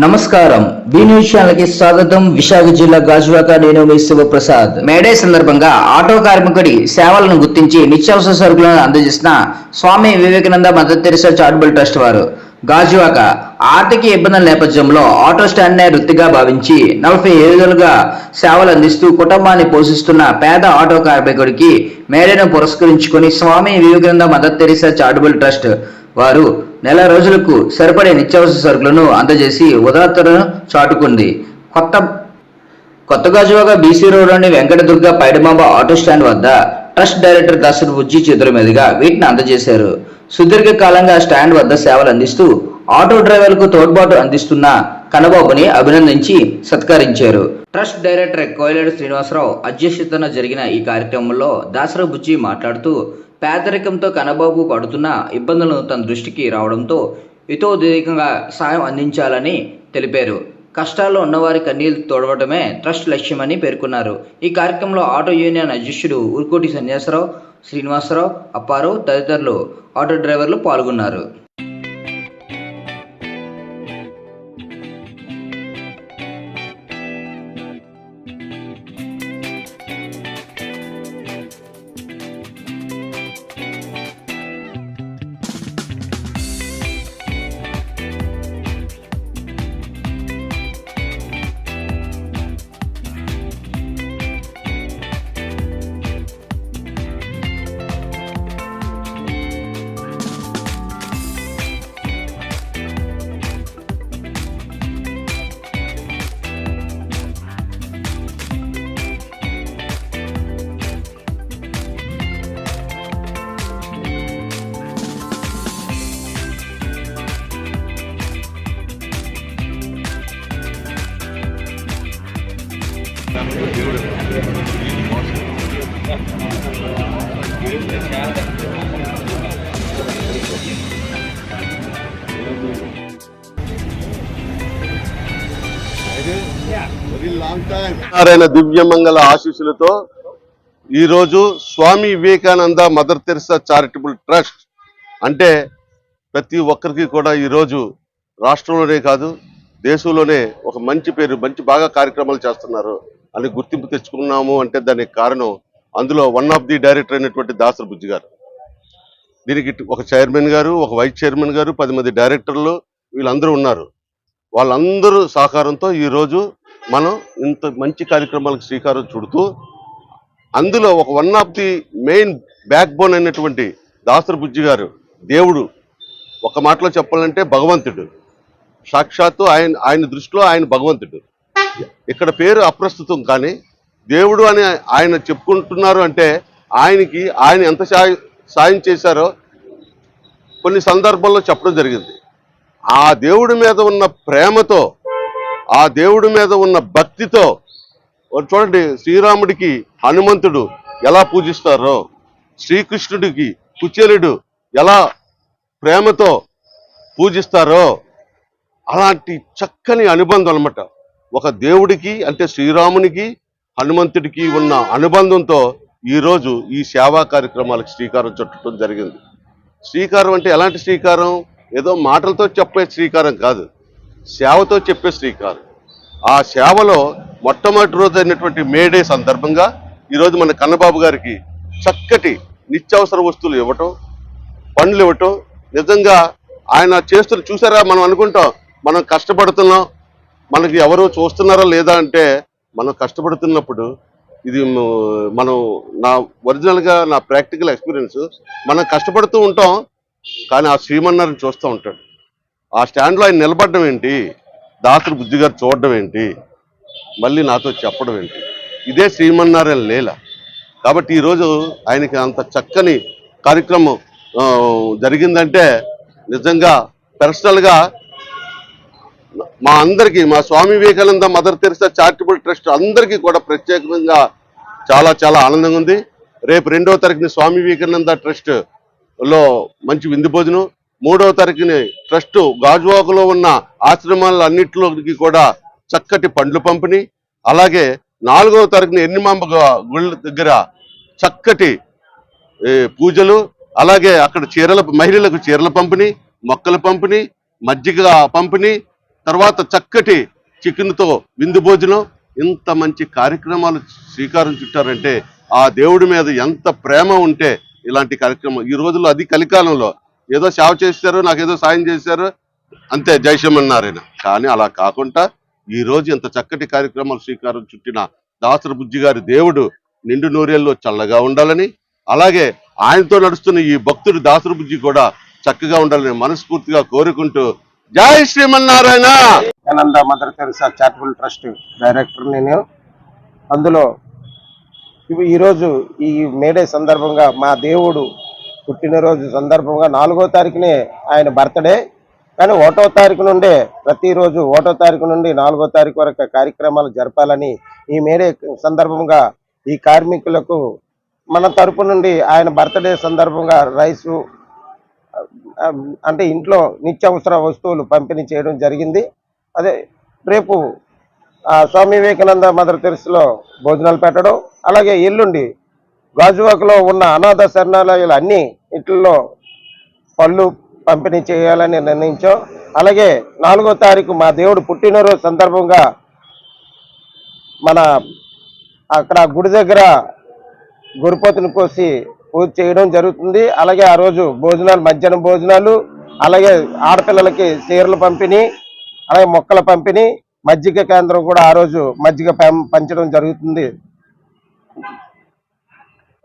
నమస్కారం B news channel కి స్వాగతం. విశాఖ జిల్లా గాజువాక. నేను మీ శివప్రసాద్. మేడే సందర్భంగా ఆటో కార్మికుడి సేవలను గుర్తించి నిత్యావసర సరుకులను అందజేసిన Swami Vivekananda Mother Teresa charitable trust వారు గాజువాక ఆర్థిక ఇబ్బందుల నేపథ్యంలో ఆటో స్టాండ్ నే వృత్తిగా భావించి 47 ఏళ్లుగా సేవలు అందిస్తూ కుటుంబాన్ని పోషిస్తున్న పేద ఆటో కార్మికుడికి మేడేను పురస్కరించుకొని Swami Vivekananda Mother Teresa charitable trust వారు నెల రోజులకు సరిపడే నిత్యావసర సరుకులను అందజేసి ఉదాత్తతను చాటుకుంది. కొత్త గాజువాక బీసీ రోడ్లోని వెంకటదుర్గ పైడిమాంబ ఆటో స్టాండ్ వద్ద ట్రస్ట్ డైరెక్టర్ దాసరి బుజ్జి చేతుల మీదుగా వీటిని అందజేశారు. సుదీర్ఘకాలంగా స్టాండ్ వద్ద సేవలు అందిస్తూ ఆటో డ్రైవర్లకు తోడ్పాటు అందిస్తున్న కన్నబాబుని అభినందించి సత్కరించారు. ట్రస్ట్ డైరెక్టర్ కోయిలేడు శ్రీనివాసరావు అధ్యక్షతన జరిగిన ఈ కార్యక్రమంలో దాసరి బుజ్జి మాట్లాడుతూ పేదరికంతో కన్నబాబు పడుతున్న ఇబ్బందులను తన దృష్టికి రావడంతో హితోధికంగా సాయం అందించాలని తెలిపారు. కష్టాల్లో ఉన్నవారి కన్నీళ్లు తోడవటమే ట్రస్ట్ లక్ష్యమని పేర్కొన్నారు. ఈ కార్యక్రమంలో ఆటో యూనియన్ అధ్యక్షుడు ఉరుకోటి సన్యాసరావు, శ్రీనివాసరావు, అప్పారావు తదితరులు ఆటో డ్రైవర్లు పాల్గొన్నారు. నారాయణ దివ్యమంగళ ఆశీస్సులతో ఈరోజు Swami Vivekananda Mother Teresa charitable trust అంటే ప్రతి ఒక్కరికి కూడా ఈరోజు రాష్ట్రంలోనే కాదు దేశంలోనే ఒక మంచి పేరు, మంచి బాగా కార్యక్రమాలు చేస్తున్నారు అని గుర్తింపు తెచ్చుకున్నాము అంటే దానికి కారణం అందులో వన్ ఆఫ్ ది డైరెక్టర్ అయినటువంటి దాసరి బుజ్జి గారు. దీనికి ఒక చైర్మన్ గారు, ఒక వైస్ చైర్మన్ గారు, 10 మంది డైరెక్టర్లు వీళ్ళందరూ ఉన్నారు. వాళ్ళందరూ సహకారంతో ఈరోజు మనం ఇంత మంచి కార్యక్రమాలకు శ్రీకారం చుడుతూ అందులో ఒక one of the main back bone అయినటువంటి దాసరి బుజ్జి గారు దేవుడు, ఒక మాటలో చెప్పాలంటే భగవంతుడు, సాక్షాత్తు ఆయన దృష్టిలో ఆయన భగవంతుడు. ఇక్కడ పేరు అప్రస్తుతం, కానీ దేవుడు అని ఆయన చెప్పుకుంటున్నారు అంటే ఆయన ఎంత సాయం చేశారో కొన్ని సందర్భాల్లో చెప్పడం జరిగింది. ఆ దేవుడి మీద ఉన్న ప్రేమతో, ఆ దేవుడి మీద ఉన్న భక్తితో చూడండి, శ్రీరాముడికి హనుమంతుడు ఎలా పూజిస్తారో, శ్రీకృష్ణుడికి కుచేలుడు ఎలా ప్రేమతో పూజిస్తారో అలాంటి చక్కని అనుబంధం అన్నమాట. ఒక దేవుడికి అంటే శ్రీరామునికి హనుమంతుడికి ఉన్న అనుబంధంతో ఈరోజు ఈ సేవా కార్యక్రమాలకు శ్రీకారం చుట్టడం జరిగింది. శ్రీకారం అంటే ఎలాంటి శ్రీకారం? ఏదో మాటలతో చెప్పే శ్రీకారం కాదు, సేవతో చెప్పే శ్రీకారం. ఆ సేవలో మొట్టమొదటి రోజు అయినటువంటి మేడే సందర్భంగా ఈరోజు మన కన్నబాబు గారికి చక్కటి నిత్యావసర వస్తువులు ఇవ్వటం, పండ్లు ఇవ్వటం, నిజంగా ఆయన చేస్తున్న చూసారా, మనం అనుకుంటాం మనం కష్టపడుతున్నాం, మనకి ఎవరు చూస్తున్నారా లేదా అంటే, మనం కష్టపడుతున్నప్పుడు ఇది నా ఒరిజినల్గా నా ప్రాక్టికల్ ఎక్స్పీరియన్స్, మనం కష్టపడుతూ ఉంటాం కానీ ఆ శ్రీమన్నారాయణ చూస్తూ ఉంటాడు. ఆ స్టాండ్లో ఆయన నిలబడడం ఏంటి, దాసరి బుజ్జి గారు చూడడం ఏంటి, మళ్ళీ నాతో చెప్పడం ఏంటి, ఇదే శ్రీమన్నారాయణ లీల. కాబట్టి ఈరోజు ఆయనకి అంత చక్కని కార్యక్రమం జరిగిందంటే నిజంగా పర్సనల్గా మా అందరికీ, మా Swami Vivekananda Mother Teresa charitable trust అందరికీ కూడా ప్రత్యేకంగా చాలా చాలా ఆనందంగా ఉంది. రేపు 2వ తారీఖుని స్వామి వివేకానంద ట్రస్ట్లో మంచి విందు భోజనం, 3వ తారీఖుని ట్రస్ట్ గాజువాకలో ఉన్న ఆశ్రమాలన్నింటిలోకి కూడా చక్కటి పండ్లు పంపిణీ, అలాగే 4వ తారీఖున ఎన్నిమాంబ గుళ్ళ దగ్గర చక్కటి పూజలు, అలాగే అక్కడ మహిళలకు చీరల పంపిణీ, మొక్కల పంపిణీ, మజ్జిగ పంపిణీ, తర్వాత చక్కటి చికెన్తో విందు భోజనం, ఇంత మంచి కార్యక్రమాలు శ్రీకారం చుట్టారంటే ఆ దేవుడి మీద ఎంత ప్రేమ ఉంటే ఇలాంటి కార్యక్రమం ఈ రోజుల్లో, అది కలికాలంలో ఏదో సేవ చేశారు, నాకేదో సాయం చేశారు అంతే, జయశ్రీమన్నారాయణ. కానీ అలా కాకుండా ఈ రోజు ఇంత చక్కటి కార్యక్రమాలు శ్రీకారం చుట్టిన దాసరి బుజ్జి గారి దేవుడు నిండు నూరేళ్ళు చల్లగా ఉండాలని, అలాగే ఆయనతో నడుస్తున్న ఈ భక్తుడు దాసరి బుజ్జి కూడా చక్కగా ఉండాలని మనస్ఫూర్తిగా కోరుకుంటూ జై Srimannarayana. Vivekananda Mother Teresa charitable trust director నేను. అందులో ఈరోజు ఈ మేడే సందర్భంగా మా దేవుడు పుట్టినరోజు సందర్భంగా 4వ తారీఖునే ఆయన బర్త్డే, కానీ 1వ తారీఖు నుండే ప్రతిరోజు 1వ తారీఖు నుండి 4వ తారీఖు వరకు కార్యక్రమాలు జరపాలని ఈ మేడే సందర్భంగా ఈ కార్మికులకు మన తరపు నుండి ఆయన బర్త్డే సందర్భంగా రైసు అంటే ఇంట్లో నిత్యావసర వస్తువులు పంపిణీ చేయడం జరిగింది. అదే రేపు స్వామి వివేకానంద మదర్ తెరిసాలో భోజనాలు పెట్టడం, అలాగే ఎల్లుండి గాజువాకలో ఉన్న అనాథ శరణాలయాలు అన్ని ఇంట్లో పళ్ళు పంపిణీ చేయాలని నిర్ణయించాం. అలాగే 4వ తారీఖు మా దేవుడు పుట్టినరోజు సందర్భంగా మన అక్కడ గుడి దగ్గర గొర్రెపోతుని కోసి పూజ చేయడం జరుగుతుంది. అలాగే ఆ రోజు భోజనాలు, మధ్యాహ్నం భోజనాలు, అలాగే ఆడపిల్లలకి చీరలు పంపిణీ, అలాగే మొక్కల పంపిణీ, మజ్జిగ కేంద్రం కూడా ఆ రోజు మజ్జిగ పంచడం జరుగుతుంది.